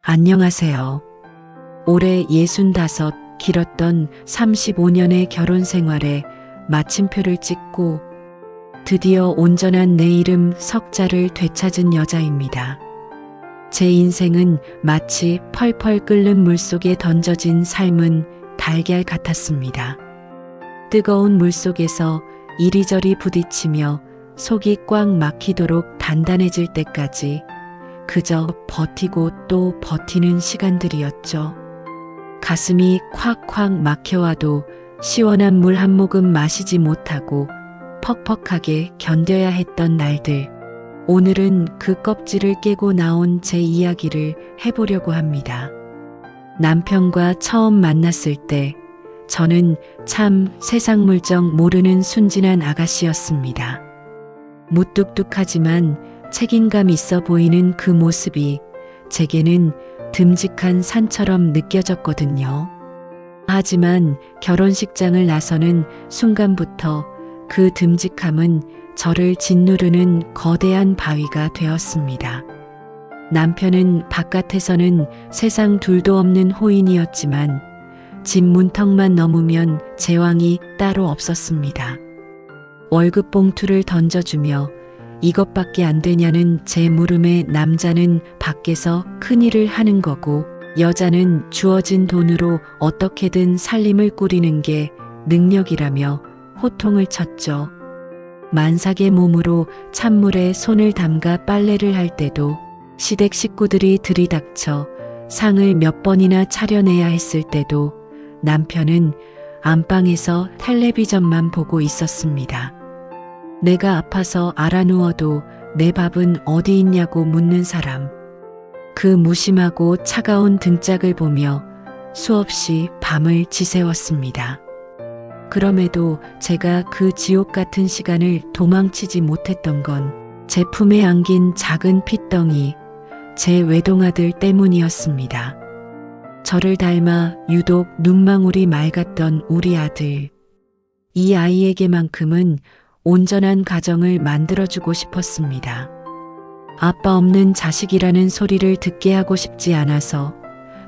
안녕하세요. 올해 65, 길었던 35년의 결혼 생활에 마침표를 찍고 드디어 온전한 내 이름 석자를 되찾은 여자입니다. 제 인생은 마치 펄펄 끓는 물속에 던져진 삶은 달걀 같았습니다. 뜨거운 물속에서 이리저리 부딪히며 속이 꽉 막히도록 단단해질 때까지 그저 버티고 또 버티는 시간들이었죠. 가슴이 콱콱 막혀와도 시원한 물 한 모금 마시지 못하고 퍽퍽하게 견뎌야 했던 날들. 오늘은 그 껍질을 깨고 나온 제 이야기를 해보려고 합니다. 남편과 처음 만났을 때 저는 참 세상 물정 모르는 순진한 아가씨였습니다. 무뚝뚝하지만 책임감 있어 보이는 그 모습이 제게는 듬직한 산처럼 느껴졌거든요. 하지만 결혼식장을 나서는 순간부터 그 듬직함은 저를 짓누르는 거대한 바위가 되었습니다. 남편은 바깥에서는 세상 둘도 없는 호인이었지만 집 문턱만 넘으면 제왕이 따로 없었습니다. 월급 봉투를 던져주며 이것밖에 안 되냐는 제 물음에 남자는 밖에서 큰일을 하는 거고 여자는 주어진 돈으로 어떻게든 살림을 꾸리는 게 능력이라며 호통을 쳤죠. 만삭의 몸으로 찬물에 손을 담가 빨래를 할 때도 시댁 식구들이 들이닥쳐 상을 몇 번이나 차려내야 했을 때도 남편은 안방에서 텔레비전만 보고 있었습니다. 내가 아파서 알아누워도 내 밥은 어디 있냐고 묻는 사람. 그 무심하고 차가운 등짝을 보며 수없이 밤을 지새웠습니다. 그럼에도 제가 그 지옥 같은 시간을 도망치지 못했던 건 제 품에 안긴 작은 핏덩이, 제 외동아들 때문이었습니다. 저를 닮아 유독 눈망울이 맑았던 우리 아들. 이 아이에게만큼은 온전한 가정을 만들어주고 싶었습니다. 아빠 없는 자식이라는 소리를 듣게 하고 싶지 않아서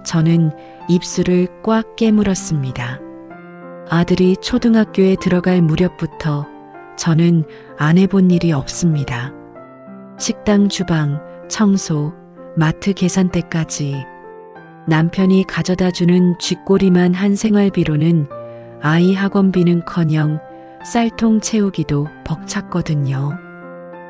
저는 입술을 꽉 깨물었습니다. 아들이 초등학교에 들어갈 무렵부터 저는 안 해본 일이 없습니다. 식당 주방, 청소, 마트 계산대까지 남편이 가져다 주는 쥐꼬리만 한 생활비로는 아이 학원비는커녕 쌀통 채우기도 벅찼거든요.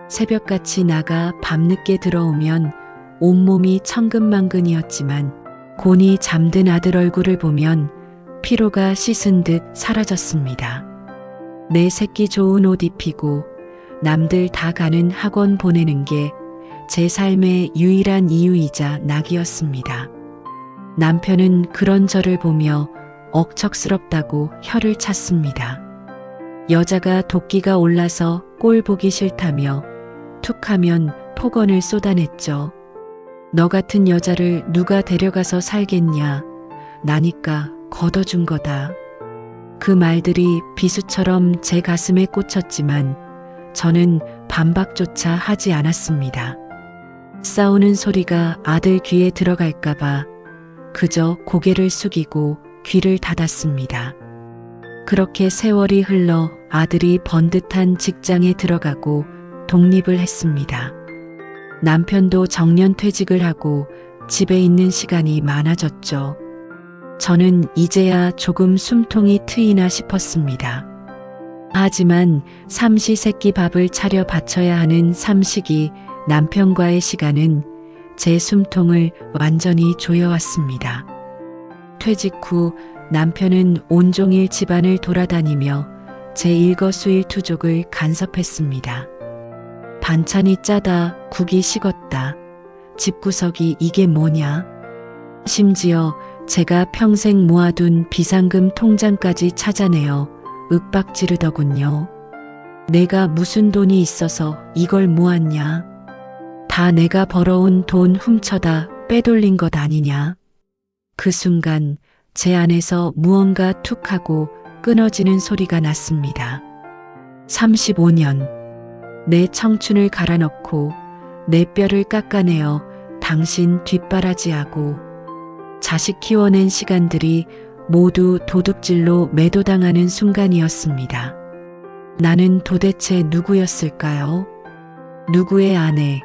새벽같이 나가 밤늦게 들어오면 온몸이 천근만근이었지만 곤히 잠든 아들 얼굴을 보면 피로가 씻은 듯 사라졌습니다. 내 새끼 좋은 옷 입히고 남들 다 가는 학원 보내는 게 제 삶의 유일한 이유이자 낙이었습니다. 남편은 그런 저를 보며 억척스럽다고 혀를 찼습니다. 여자가 도끼가 올라서 꼴 보기 싫다며 툭하면 폭언을 쏟아냈죠. 너 같은 여자를 누가 데려가서 살겠냐. 나니까 걷어준 거다. 그 말들이 비수처럼 제 가슴에 꽂혔지만 저는 반박조차 하지 않았습니다. 싸우는 소리가 아들 귀에 들어갈까봐 그저 고개를 숙이고 귀를 닫았습니다. 그렇게 세월이 흘러 아들이 번듯한 직장에 들어가고 독립을 했습니다. 남편도 정년퇴직을 하고 집에 있는 시간이 많아졌죠. 저는 이제야 조금 숨통이 트이나 싶었습니다. 하지만 삼시세끼 밥을 차려 바쳐야 하는 삼식이 남편과의 시간은 제 숨통을 완전히 조여왔습니다. 퇴직 후 남편은 온종일 집안을 돌아다니며 제 일거수일투족을 간섭했습니다. 반찬이 짜다, 국이 식었다, 집구석이 이게 뭐냐? 심지어 제가 평생 모아둔 비상금 통장까지 찾아내어 윽박지르더군요. 내가 무슨 돈이 있어서 이걸 모았냐? 다 내가 벌어온 돈 훔쳐다 빼돌린 것 아니냐? 그 순간 제 안에서 무언가 툭 하고 끊어지는 소리가 났습니다. 35년. 내 청춘을 갈아넣고 내 뼈를 깎아내어 당신 뒷바라지하고 자식 키워낸 시간들이 모두 도둑질로 매도당하는 순간이었습니다. 나는 도대체 누구였을까요? 누구의 아내,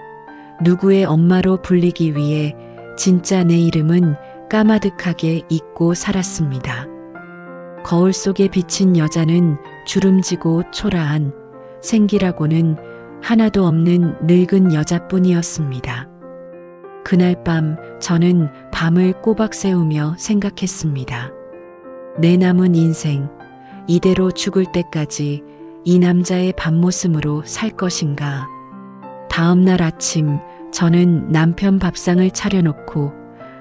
누구의 엄마로 불리기 위해 진짜 내 이름은 까마득하게 잊고 살았습니다. 거울 속에 비친 여자는 주름지고 초라한 생기라고는 하나도 없는 늙은 여자뿐이었습니다. 그날 밤 저는 밤을 꼬박 새우며 생각했습니다. 내 남은 인생, 이대로 죽을 때까지 이 남자의 밤모습으로 살 것인가. 다음 날 아침 저는 남편 밥상을 차려놓고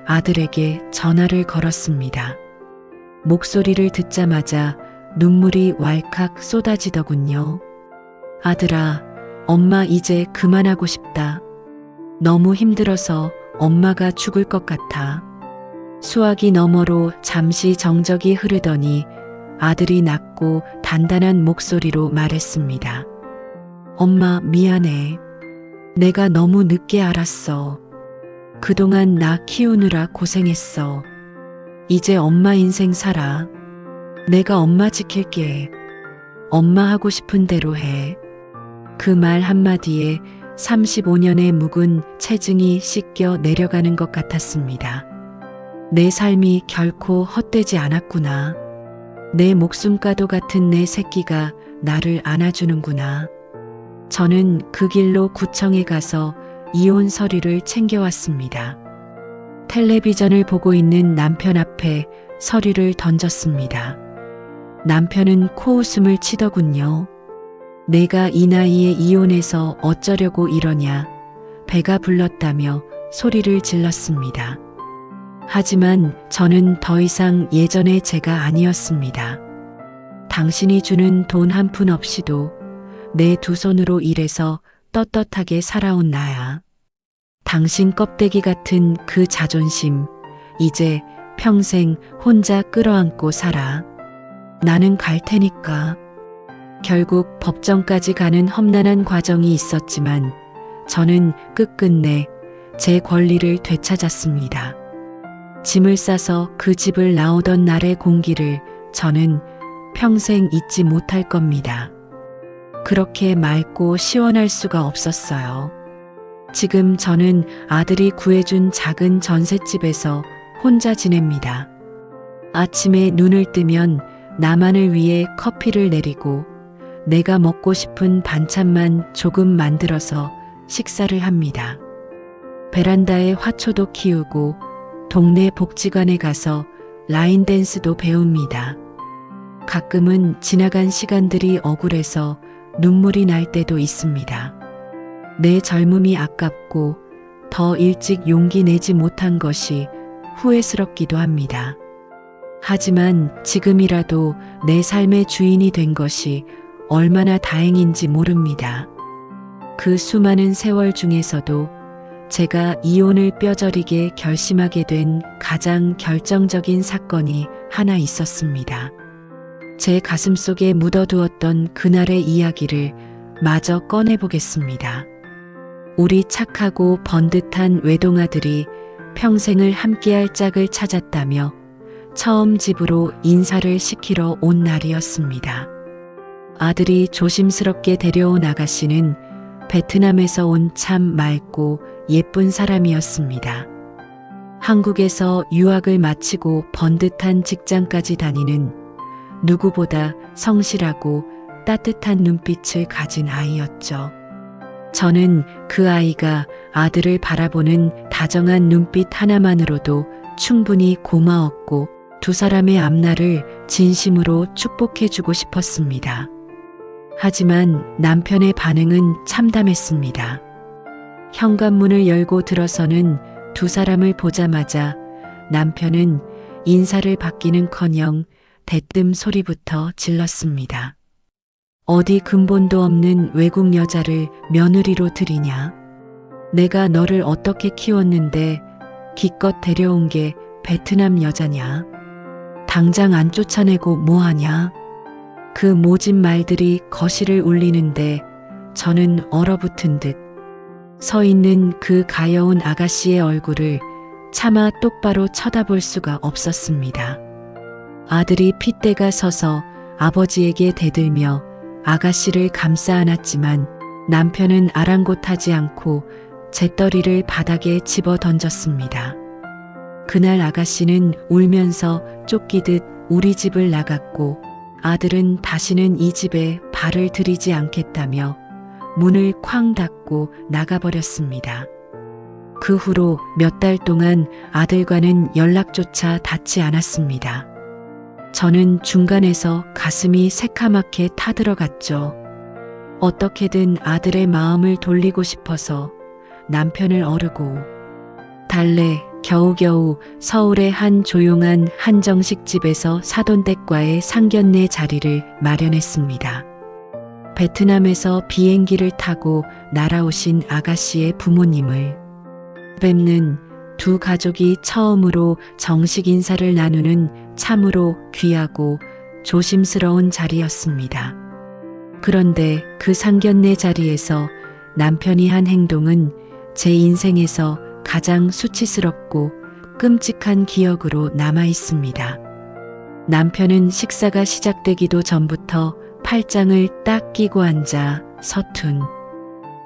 아들에게 전화를 걸었습니다. 목소리를 듣자마자 눈물이 왈칵 쏟아지더군요. 아들아, 엄마 이제 그만하고 싶다. 너무 힘들어서 엄마가 죽을 것 같아. 수화기 너머로 잠시 정적이 흐르더니 아들이 낮고 단단한 목소리로 말했습니다. 엄마 미안해. 내가 너무 늦게 알았어. 그동안 나 키우느라 고생했어. 이제 엄마 인생 살아. 내가 엄마 지킬게. 엄마 하고 싶은 대로 해. 그 말 한마디에 35년의 묵은 체증이 씻겨 내려가는 것 같았습니다. 내 삶이 결코 헛되지 않았구나. 내 목숨과도 같은 내 새끼가 나를 안아주는구나. 저는 그 길로 구청에 가서 이혼 서류를 챙겨왔습니다. 텔레비전을 보고 있는 남편 앞에 서류를 던졌습니다. 남편은 코웃음을 치더군요. 내가 이 나이에 이혼해서 어쩌려고 이러냐. 배가 불렀다며 소리를 질렀습니다. 하지만 저는 더 이상 예전의 제가 아니었습니다. 당신이 주는 돈 한 푼 없이도 내 두 손으로 일해서 떳떳하게 살아온 나야. 당신 껍데기 같은 그 자존심, 이제 평생 혼자 끌어안고 살아. 나는 갈 테니까. 결국 법정까지 가는 험난한 과정이 있었지만 저는 끝끝내 제 권리를 되찾았습니다. 짐을 싸서 그 집을 나오던 날의 공기를 저는 평생 잊지 못할 겁니다. 그렇게 맑고 시원할 수가 없었어요. 지금 저는 아들이 구해준 작은 전셋집에서 혼자 지냅니다. 아침에 눈을 뜨면 나만을 위해 커피를 내리고 내가 먹고 싶은 반찬만 조금 만들어서 식사를 합니다. 베란다에 화초도 키우고 동네 복지관에 가서 라인 댄스도 배웁니다. 가끔은 지나간 시간들이 억울해서 눈물이 날 때도 있습니다. 내 젊음이 아깝고 더 일찍 용기 내지 못한 것이 후회스럽기도 합니다. 하지만 지금이라도 내 삶의 주인이 된 것이 얼마나 다행인지 모릅니다. 그 수많은 세월 중에서도 제가 이혼을 뼈저리게 결심하게 된 가장 결정적인 사건이 하나 있었습니다. 제 가슴 속에 묻어두었던 그날의 이야기를 마저 꺼내보겠습니다. 우리 착하고 번듯한 외동아들이 평생을 함께할 짝을 찾았다며 처음 집으로 인사를 시키러 온 날이었습니다. 아들이 조심스럽게 데려온 아가씨는 베트남에서 온 참 맑고 예쁜 사람이었습니다. 한국에서 유학을 마치고 번듯한 직장까지 다니는 누구보다 성실하고 따뜻한 눈빛을 가진 아이였죠. 저는 그 아이가 아들을 바라보는 다정한 눈빛 하나만으로도 충분히 고마웠고 두 사람의 앞날을 진심으로 축복해주고 싶었습니다. 하지만 남편의 반응은 참담했습니다. 현관문을 열고 들어서는 두 사람을 보자마자 남편은 인사를 받기는커녕 대뜸 소리부터 질렀습니다. 어디 근본도 없는 외국 여자를 며느리로 들이냐? 내가 너를 어떻게 키웠는데 기껏 데려온 게 베트남 여자냐? 당장 안 쫓아내고 뭐하냐? 그 모진 말들이 거실을 울리는데 저는 얼어붙은 듯 서 있는 그 가여운 아가씨의 얼굴을 차마 똑바로 쳐다볼 수가 없었습니다. 아들이 핏대가 서서 아버지에게 대들며 아가씨를 감싸 안았지만 남편은 아랑곳하지 않고 재떨이를 바닥에 집어 던졌습니다. 그날 아가씨는 울면서 쫓기듯 우리 집을 나갔고 아들은 다시는 이 집에 발을 들이지 않겠다며 문을 쾅 닫고 나가버렸습니다. 그 후로 몇 달 동안 아들과는 연락조차 닿지 않았습니다. 저는 중간에서 가슴이 새카맣게 타들어갔죠. 어떻게든 아들의 마음을 돌리고 싶어서 남편을 어르고 달래 겨우겨우 서울의 한 조용한 한정식 집에서 사돈댁과의 상견례 자리를 마련했습니다. 베트남에서 비행기를 타고 날아오신 아가씨의 부모님을 뵙는 두 가족이 처음으로 정식 인사를 나누는 참으로 귀하고 조심스러운 자리였습니다. 그런데 그 상견례 자리에서 남편이 한 행동은 제 인생에서 가장 수치스럽고 끔찍한 기억으로 남아 있습니다. 남편은 식사가 시작되기도 전부터 팔짱을 딱 끼고 앉아 서툰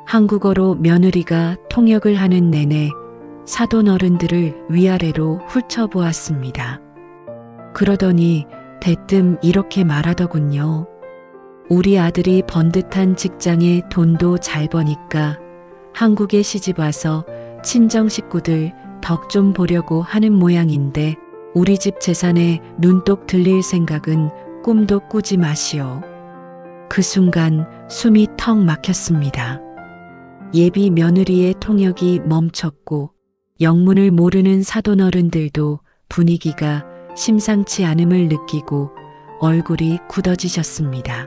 한국어로 며느리가 통역을 하는 내내 사돈 어른들을 위아래로 훑어보았습니다. 그러더니 대뜸 이렇게 말하더군요. 우리 아들이 번듯한 직장에 돈도 잘 버니까 한국에 시집와서 친정 식구들 덕 좀 보려고 하는 모양인데 우리 집 재산에 눈독 들릴 생각은 꿈도 꾸지 마시오. 그 순간 숨이 턱 막혔습니다. 예비 며느리의 통역이 멈췄고 영문을 모르는 사돈 어른들도 분위기가 심상치 않음을 느끼고 얼굴이 굳어지셨습니다.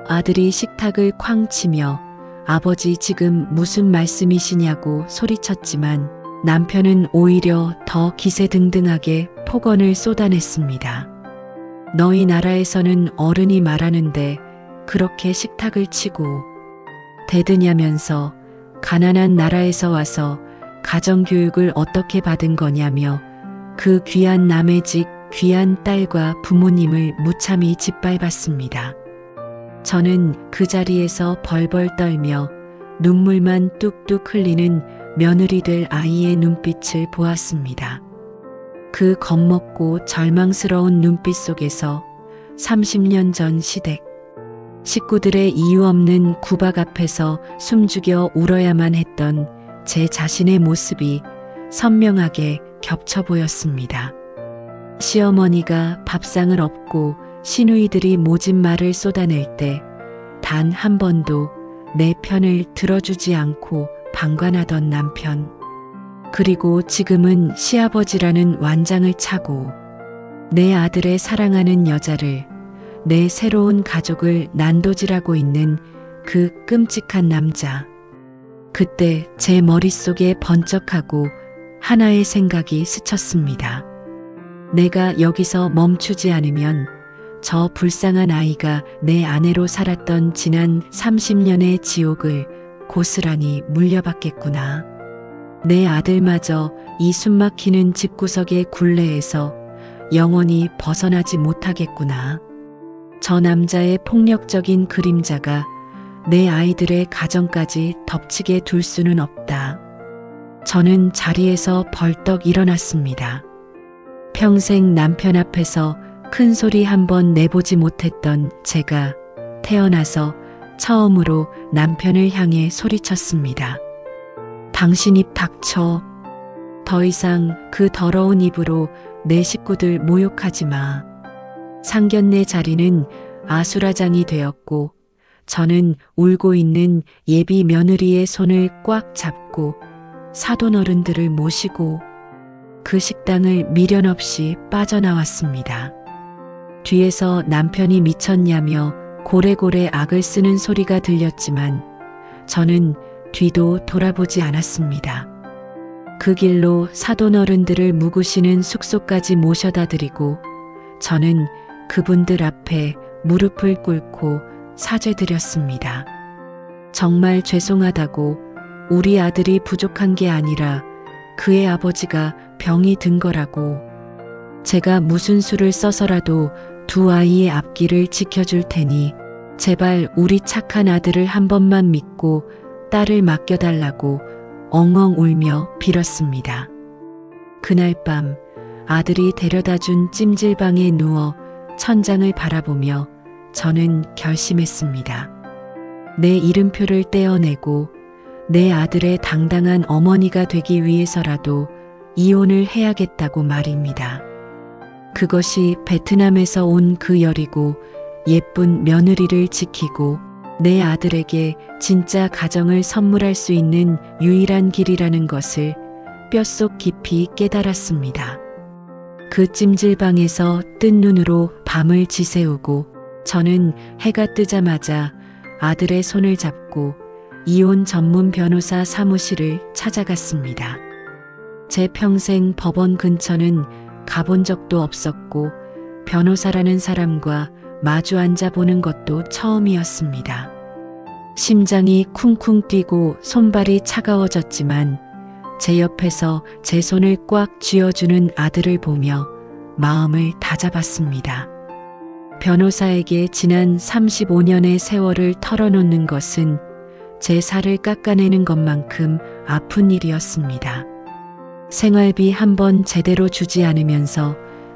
아들이 식탁을 쾅 치며 아버지 지금 무슨 말씀이시냐고 소리쳤지만 남편은 오히려 더 기세등등하게 폭언을 쏟아냈습니다. 너희 나라에서는 어른이 말하는데 그렇게 식탁을 치고 대드냐면서 가난한 나라에서 와서 가정교육을 어떻게 받은 거냐며 그 귀한 남의 집 귀한 딸과 부모님을 무참히 짓밟았습니다. 저는 그 자리에서 벌벌 떨며 눈물만 뚝뚝 흘리는 며느리 될 아이의 눈빛을 보았습니다. 그 겁먹고 절망스러운 눈빛 속에서 30년 전 시댁 식구들의 이유 없는 구박 앞에서 숨죽여 울어야만 했던 제 자신의 모습이 선명하게 겹쳐 보였습니다. 시어머니가 밥상을 엎고 시누이들이 모진 말을 쏟아낼 때 단 한 번도 내 편을 들어주지 않고 방관하던 남편. 그리고 지금은 시아버지라는 완장을 차고 내 아들의 사랑하는 여자를 내 새로운 가족을 난도질하고 있는 그 끔찍한 남자. 그때 제 머릿속에 번쩍하고 하나의 생각이 스쳤습니다. 내가 여기서 멈추지 않으면 저 불쌍한 아이가 내 아내로 살았던 지난 30년의 지옥을 고스란히 물려받겠구나. 내 아들마저 이 숨막히는 집구석의 굴레에서 영원히 벗어나지 못하겠구나. 저 남자의 폭력적인 그림자가 내 아이들의 가정까지 덮치게 둘 수는 없다. 저는 자리에서 벌떡 일어났습니다. 평생 남편 앞에서 큰 소리 한 번 내보지 못했던 제가 태어나서 처음으로 남편을 향해 소리쳤습니다. 당신 입 닥쳐. 더 이상 그 더러운 입으로 내 식구들 모욕하지 마. 상견례 자리는 아수라장이 되었고 저는 울고 있는 예비 며느리의 손을 꽉 잡고 사돈 어른들을 모시고 그 식당을 미련 없이 빠져나왔습니다. 뒤에서 남편이 미쳤냐며 고래고래 악을 쓰는 소리가 들렸지만 저는 뒤도 돌아보지 않았습니다. 그 길로 사돈 어른들을 묵으시는 숙소까지 모셔다 드리고 저는 그분들 앞에 무릎을 꿇고 사죄드렸습니다. 정말 죄송하다고 우리 아들이 부족한 게 아니라 그의 아버지가 병이 든 거라고. 제가 무슨 수를 써서라도 두 아이의 앞길을 지켜줄 테니 제발 우리 착한 아들을 한 번만 믿고 딸을 맡겨달라고 엉엉 울며 빌었습니다. 그날 밤 아들이 데려다준 찜질방에 누워 천장을 바라보며 저는 결심했습니다. 내 이름표를 떼어내고 내 아들의 당당한 어머니가 되기 위해서라도 이혼을 해야겠다고 말입니다. 그것이 베트남에서 온 그 여리고 예쁜 며느리를 지키고 내 아들에게 진짜 가정을 선물할 수 있는 유일한 길이라는 것을 뼛속 깊이 깨달았습니다. 그 찜질방에서 뜬 눈으로 밤을 지새우고 저는 해가 뜨자마자 아들의 손을 잡고 이혼 전문 변호사 사무실을 찾아갔습니다. 제 평생 법원 근처는 가본 적도 없었고 변호사라는 사람과 마주 앉아보는 것도 처음이었습니다. 심장이 쿵쿵 뛰고 손발이 차가워졌지만 제 옆에서 제 손을 꽉 쥐어주는 아들을 보며 마음을 다잡았습니다. 변호사에게 지난 35년의 세월을 털어놓는 것은 제 살을 깎아내는 것만큼 아픈 일이었습니다. 생활비 한 번 제대로 주지 않으면서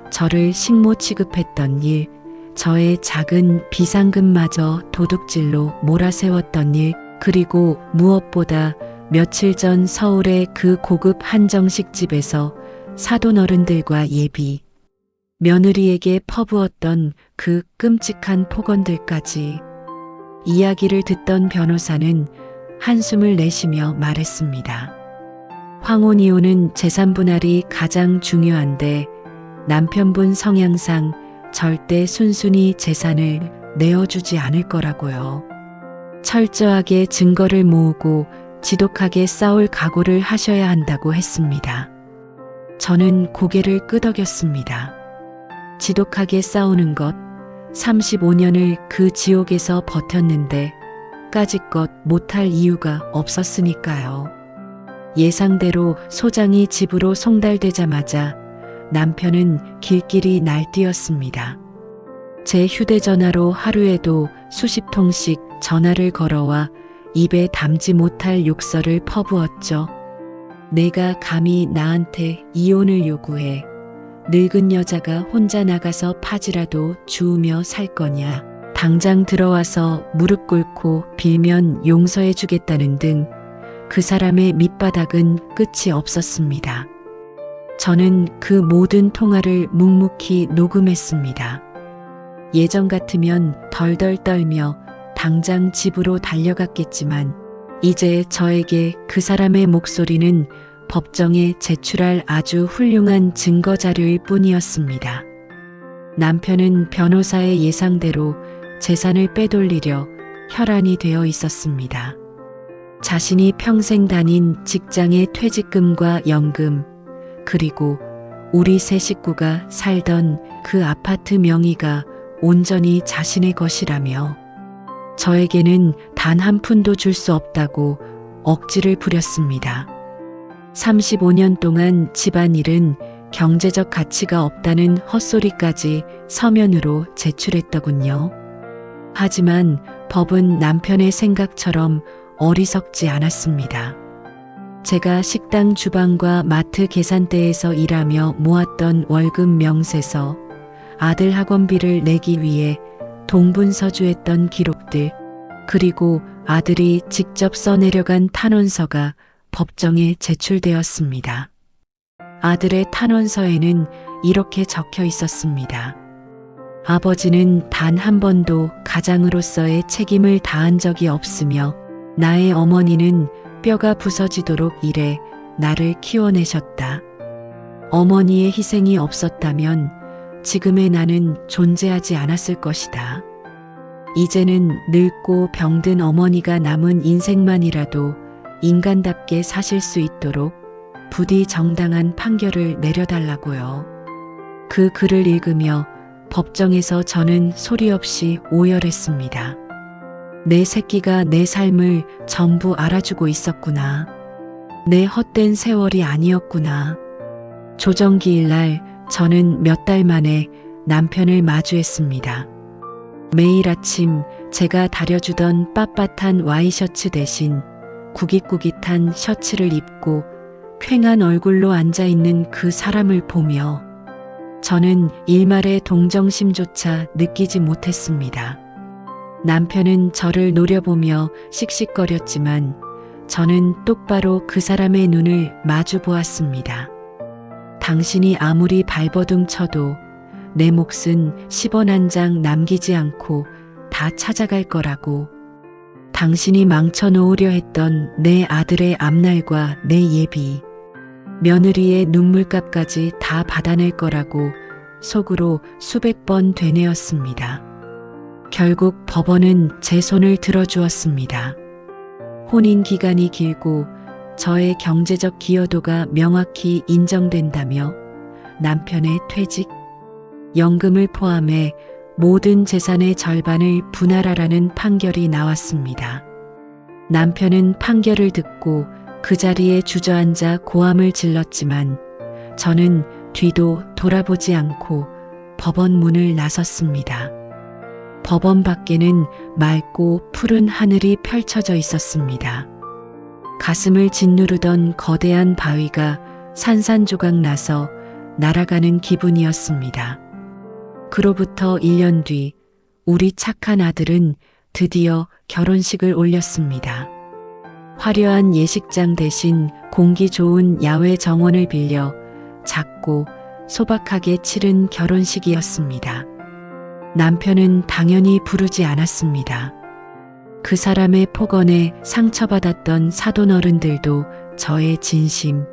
저를 식모 취급했던 일, 저의 작은 비상금마저 도둑질로 몰아세웠던 일, 그리고 무엇보다 며칠 전 서울의 그 고급 한정식 집에서 사돈 어른들과 예비 며느리에게 퍼부었던 그 끔찍한 폭언들까지. 이야기를 듣던 변호사는 한숨을 내쉬며 말했습니다. 황혼이혼은 재산 분할이 가장 중요한데 남편분 성향상 절대 순순히 재산을 내어주지 않을 거라고요. 철저하게 증거를 모으고 지독하게 싸울 각오를 하셔야 한다고 했습니다. 저는 고개를 끄덕였습니다. 지독하게 싸우는 것, 35년을 그 지옥에서 버텼는데 까짓것 못할 이유가 없었으니까요. 예상대로 소장이 집으로 송달되자마자 남편은 길길이 날뛰었습니다. 제 휴대전화로 하루에도 수십 통씩 전화를 걸어와 입에 담지 못할 욕설을 퍼부었죠. 내가 감히 나한테 이혼을 요구해. 늙은 여자가 혼자 나가서 파지라도 주우며 살 거냐. 당장 들어와서 무릎 꿇고 빌면 용서해 주겠다는 등 그 사람의 밑바닥은 끝이 없었습니다. 저는 그 모든 통화를 묵묵히 녹음했습니다. 예전 같으면 덜덜 떨며 당장 집으로 달려갔겠지만 이제 저에게 그 사람의 목소리는 법정에 제출할 아주 훌륭한 증거 자료일 뿐이었습니다. 남편은 변호사의 예상대로 재산을 빼돌리려 혈안이 되어 있었습니다. 자신이 평생 다닌 직장의 퇴직금과 연금, 그리고 우리 세 식구가 살던 그 아파트 명의가 온전히 자신의 것이라며 저에게는 단 한 푼도 줄 수 없다고 억지를 부렸습니다. 35년 동안 집안일은 경제적 가치가 없다는 헛소리까지 서면으로 제출했더군요. 하지만 법은 남편의 생각처럼 어리석지 않았습니다. 제가 식당 주방과 마트 계산대에서 일하며 모았던 월급 명세서, 아들 학원비를 내기 위해 동분서주했던 기록들, 그리고 아들이 직접 써내려간 탄원서가 법정에 제출되었습니다. 아들의 탄원서에는 이렇게 적혀 있었습니다. 아버지는 단 한 번도 가장으로서의 책임을 다한 적이 없으며 나의 어머니는 뼈가 부서지도록 일해 나를 키워내셨다. 어머니의 희생이 없었다면 지금의 나는 존재하지 않았을 것이다. 이제는 늙고 병든 어머니가 남은 인생만이라도 인간답게 사실 수 있도록 부디 정당한 판결을 내려달라고요. 그 글을 읽으며 법정에서 저는 소리 없이 오열했습니다. 내 새끼가 내 삶을 전부 알아주고 있었구나. 내 헛된 세월이 아니었구나. 조정기일 날 저는 몇 달 만에 남편을 마주했습니다. 매일 아침 제가 다려주던 빳빳한 와이셔츠 대신 구깃구깃한 셔츠를 입고 퀭한 얼굴로 앉아있는 그 사람을 보며 저는 일말의 동정심조차 느끼지 못했습니다. 남편은 저를 노려보며 씩씩거렸지만 저는 똑바로 그 사람의 눈을 마주 보았습니다. 당신이 아무리 발버둥 쳐도 내 몫은 10원 한 장 남기지 않고 다 찾아갈 거라고. 당신이 망쳐놓으려 했던 내 아들의 앞날과 내 예비, 며느리의 눈물값까지 다 받아낼 거라고 속으로 수백 번 되뇌었습니다. 결국 법원은 제 손을 들어주었습니다. 혼인 기간이 길고 저의 경제적 기여도가 명확히 인정된다며 남편의 퇴직, 연금을 포함해 모든 재산의 절반을 분할하라는 판결이 나왔습니다. 남편은 판결을 듣고 그 자리에 주저앉아 고함을 질렀지만 저는 뒤도 돌아보지 않고 법원 문을 나섰습니다. 법원 밖에는 맑고 푸른 하늘이 펼쳐져 있었습니다. 가슴을 짓누르던 거대한 바위가 산산조각 나서 날아가는 기분이었습니다. 그로부터 1년 뒤 우리 착한 아들은 드디어 결혼식을 올렸습니다. 화려한 예식장 대신 공기 좋은 야외 정원을 빌려 작고 소박하게 치른 결혼식이었습니다. 남편은 당연히 부르지 않았습니다. 그 사람의 폭언에 상처받았던 사돈어른들도 저의 진심,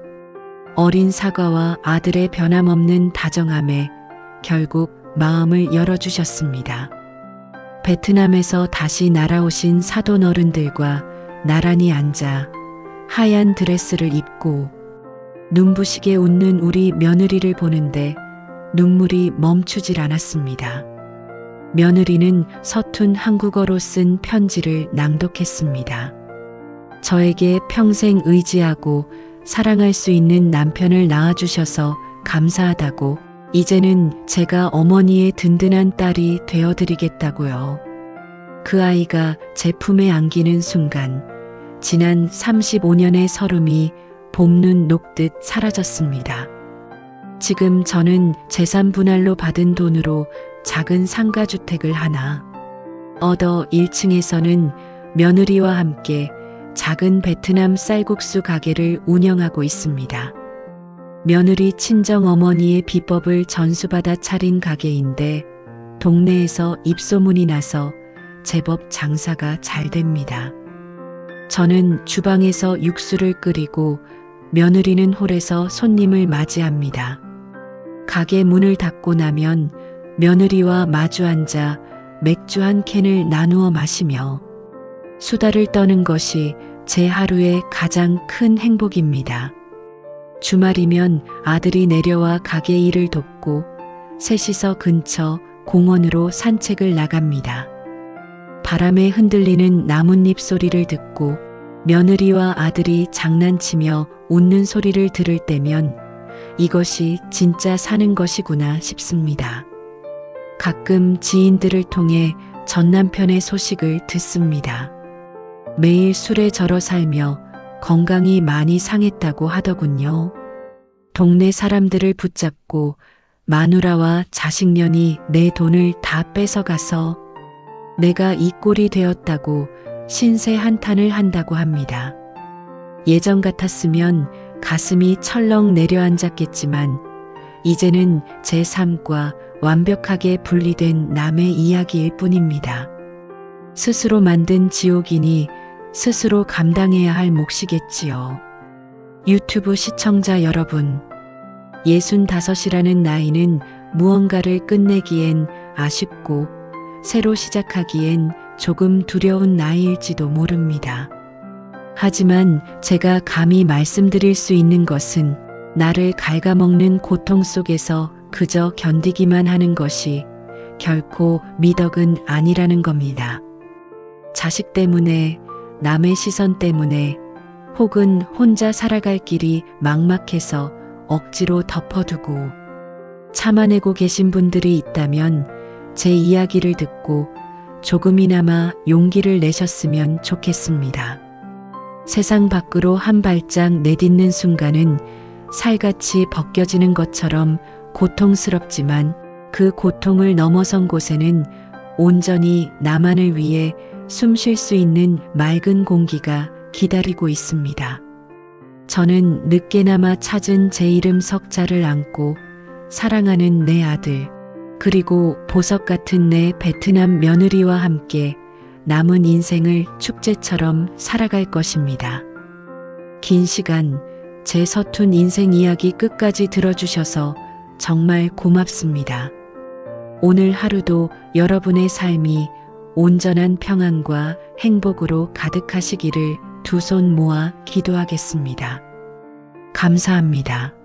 어린 사과와 아들의 변함없는 다정함에 결국 마음을 열어주셨습니다. 베트남에서 다시 날아오신 사돈어른들과 나란히 앉아 하얀 드레스를 입고 눈부시게 웃는 우리 며느리를 보는데 눈물이 멈추질 않았습니다. 며느리는 서툰 한국어로 쓴 편지를 낭독했습니다. 저에게 평생 의지하고 사랑할 수 있는 남편을 낳아주셔서 감사하다고, 이제는 제가 어머니의 든든한 딸이 되어드리겠다고요. 그 아이가 제 품에 안기는 순간 지난 35년의 서름이 봄눈 녹듯 사라졌습니다. 지금 저는 재산 분할로 받은 돈으로 작은 상가주택을 하나 얻어 1층에서는 며느리와 함께 작은 베트남 쌀국수 가게를 운영하고 있습니다. 며느리 친정어머니의 비법을 전수받아 차린 가게인데 동네에서 입소문이 나서 제법 장사가 잘 됩니다. 저는 주방에서 육수를 끓이고 며느리는 홀에서 손님을 맞이합니다. 가게 문을 닫고 나면 며느리와 마주 앉아 맥주 한 캔을 나누어 마시며 수다를 떠는 것이 제 하루의 가장 큰 행복입니다. 주말이면 아들이 내려와 가게 일을 돕고 셋이서 근처 공원으로 산책을 나갑니다. 바람에 흔들리는 나뭇잎 소리를 듣고 며느리와 아들이 장난치며 웃는 소리를 들을 때면 이것이 진짜 사는 것이구나 싶습니다. 가끔 지인들을 통해 전 남편의 소식을 듣습니다. 매일 술에 절어 살며 건강이 많이 상했다고 하더군요. 동네 사람들을 붙잡고 마누라와 자식년이 내 돈을 다 뺏어가서 내가 이 꼴이 되었다고 신세 한탄을 한다고 합니다. 예전 같았으면 가슴이 철렁 내려앉았겠지만 이제는 제 삶과 완벽하게 분리된 남의 이야기일 뿐입니다. 스스로 만든 지옥이니 스스로 감당해야 할 몫이겠지요. 유튜브 시청자 여러분, 65이라는 나이는 무언가를 끝내기엔 아쉽고 새로 시작하기엔 조금 두려운 나이일지도 모릅니다. 하지만 제가 감히 말씀드릴 수 있는 것은 나를 갉아먹는 고통 속에서 그저 견디기만 하는 것이 결코 미덕은 아니라는 겁니다. 자식 때문에, 남의 시선 때문에, 혹은 혼자 살아갈 길이 막막해서 억지로 덮어두고 참아내고 계신 분들이 있다면 제 이야기를 듣고 조금이나마 용기를 내셨으면 좋겠습니다. 세상 밖으로 한 발짝 내딛는 순간은 살같이 벗겨지는 것처럼 고통스럽지만 그 고통을 넘어선 곳에는 온전히 나만을 위해 숨 쉴 수 있는 맑은 공기가 기다리고 있습니다. 저는 늦게나마 찾은 제 이름 석자를 안고 사랑하는 내 아들, 그리고 보석 같은 내 베트남 며느리와 함께 남은 인생을 축제처럼 살아갈 것입니다. 긴 시간 제 서툰 인생 이야기 끝까지 들어주셔서 정말 고맙습니다. 오늘 하루도 여러분의 삶이 온전한 평안과 행복으로 가득하시기를 두 손 모아 기도하겠습니다. 감사합니다.